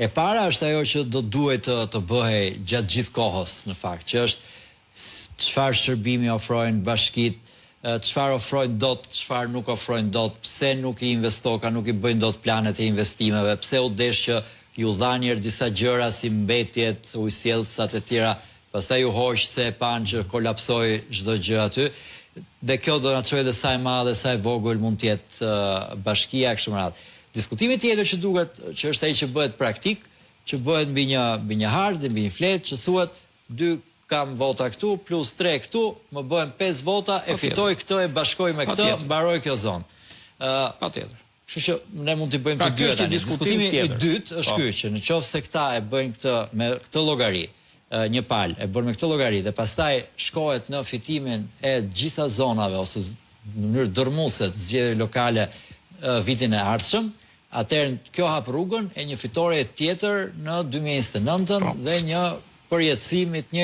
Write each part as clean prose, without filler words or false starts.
E para është ajo që do duhet të bëhej gjatë gjithë kohës, në fakt, që është çfarë shërbimi ofrojnë bashkitë, çfarë ofrojnë dot, çfarë nuk ofrojnë dot, pse nuk i investoka, nuk i bëjnë dot planet e investimeve, pse u desh që ju dhanjer disa gjëra si mbetjet, ujësjellësat e tjera, pastaj u hoq se e panë që kolapsoi çdo gjë aty. Dhe kjo do na çojë dhe sa e madhe, sa e vogël mund të jetë bashkia kështu me radhë. Diskutimi tjetër që duket që është ai që bëhet praktik, që bëhet mbi një hartë, mbi një fletë, që thuhet 2 kam vota këtu plus 3 këtu, më bëhen 5 vota, e fitoj këtë, e bashkoj me këtë, mbaroj kjo zonë. Patjetër. Kështu që ne mund t'i bëjmë të dy tani. Diskutimi i dytë është ky që nëse këta e bëjnë këtë me këtë llogari, një palë e bën me këtë llogari dhe pastaj shkohet në fitimin e gjitha zonave ose në mënyrë dërmuese të zgjedhjeve lokale vitin e ardhshëm, atëherë kjo hap rrugën e një fitore tjetër në 2029 dhe një përjetësim i të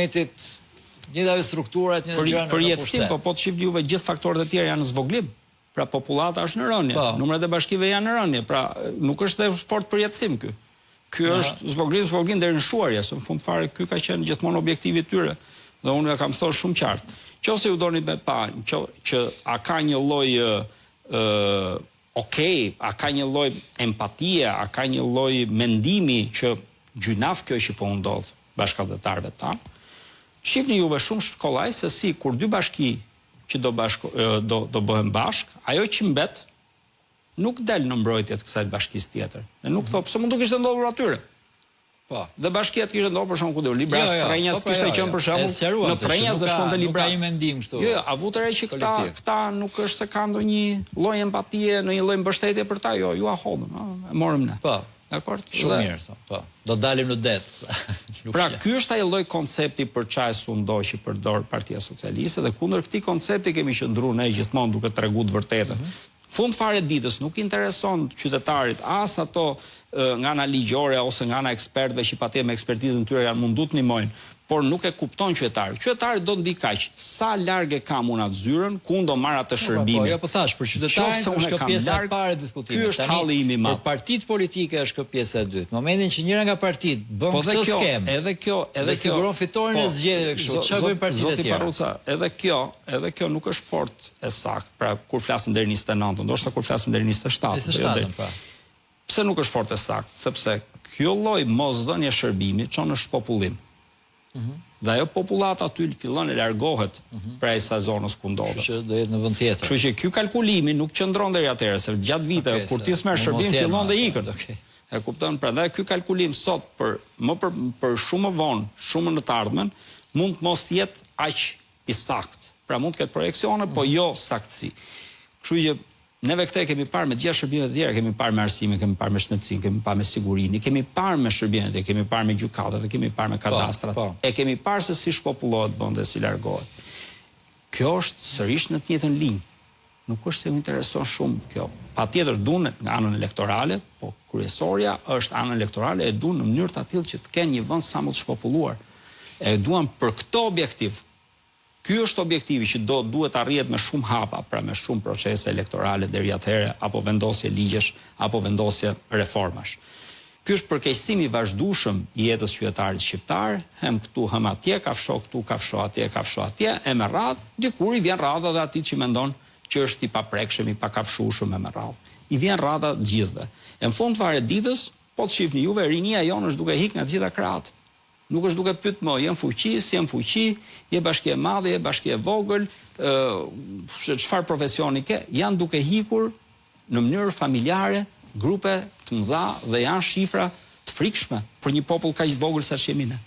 njëjtave struktura, të njëjtave gjëra. Përjetësim, po të shihni juve gjithë faktorët e tjerë janë në zvoglim. Pra popullata është në rënje, numrat e bashkive janë në rënje, pra nuk është dhe fort përjetësim ky. Ky është zvoglim deri në shuarje, se në fund fare ky ka qenë gjithmonë objektivi i tyre dhe unë ja kam thënë shumë qartë. Nëse ju doni me pa që a ka një lloj a ka një lloj empatie, a ka një lloj mendimi që gjynaf kjo që po ndodh bashkëdhetarëve tanë. Shihni juve shumë shkollaj se si kur dy bashki që do bëhen bashk, ajo që mbet nuk del në mbrojtje të kësaj bashkisë tjetër. Ne nuk thotë pse mund të kishte ndodhur atyre. Po, dhe bashkia kishte ndodhur për shembull ku do Libras Prenjas kishte qenë për shembull në Prenjas dhe shkonte Libra. Ka një mendim kështu. Jo, a vutëre që këta nuk është se ka ndonjë lloj empatie, në një lloj mbështetje për ta, jo, ju a hodhën, e morëm ne. Po. Dakor? Shumë mirë, po. Do dalim në det. Pra, ky është ai lloj koncepti për çaj sundo që përdor Partia Socialiste dhe kundër këtij koncepti kemi qëndruar ne gjithmonë duke treguar të vërtetën. Fund fare ditës nuk intereson qytetarit as ato nga ana ligjore ose nga ana ekspertëve që patjetër me ekspertizën tyre janë mundu të ndihmojnë, por nuk e kupton qytetari. Qytetari do ndi kaq, sa larg e kam unë atë zyrën, ku do marr atë shërbimin. Po thash, për qytetarin është kjo pjesa e parë e diskutimit. Ky është halli im i madh. Për partitë politike është kjo pjesa e dytë. Momentin që njëra nga partitë bën këtë skemë, edhe kjo siguron fitoren e zgjedhjeve kështu. Çfarë bëjnë partitë e tjera? Paruca, edhe kjo nuk është fort e saktë. Pra kur flasim deri 29, ndoshta kur flasim deri 27. Pse nuk është fort e saktë? Sepse kjo lloj mosdhënie shërbimi çon në shpopullim. Dhe ajo popullata aty fillon e largohet prej sezonës ku ndodhet. Kështu që do jetë në vend tjetër. Kështu që ky kalkulimi nuk qëndron deri atëherë, se gjatë viteve kur ti smer shërbim fillon dhe ikën. E kupton? Prandaj ky kalkulim sot për shumë më vonë, shumë në të ardhmen, mund të mos jetë aq i saktë. Pra mund të ketë projeksione, po jo saktësi. Kështu që neve këte kemi parë me gjithë shërbimet e tjera, kemi parë me arsimin, kemi parë me shëndetësinë, kemi parë me sigurinë, kemi parë me shërbimet, kemi parë me gjykatat, kemi parë me kadastrat, e kemi parë se si shpopullohet vendi, si largohet. Kjo është sërish në të njëjtën linjë. Nuk është se u intereson shumë kjo. Patjetër duan nga anën elektorale, po kryesorja është ana elektorale, e duan në mënyrë të tillë që të kenë një vend sa më të shpopulluar. E duan për këtë objektiv. Ky është objektivi që duhet arrihet me shumë hapa, pra me shumë procese elektorale deri atëherë, apo vendosje ligjesh, apo vendosje reformash. Ky është përkeqësimi i vazhdueshëm i jetës qytetarit shqiptar, hem këtu, hem atje, kafsho këtu, kafsho atje, e me radhë, dikur i vjen radha dhe atij që mendon që është i paprekshëm, i pakafshueshëm e me radhë. I vjen radha të gjithëve. E në fund fare ditës, po të shihni juve, rinia jonë është duke hik nga të gjitha krahat. Nuk është duke pyet më, jem fuqi, si jem fuqi, je bashki e madhe, je bashki e vogël, çfarë profesioni ke, janë duke hikur në mënyrë familjare, grupe të mëdha dhe janë shifra të frikshme për një popull kaq të vogël sa jemi ne.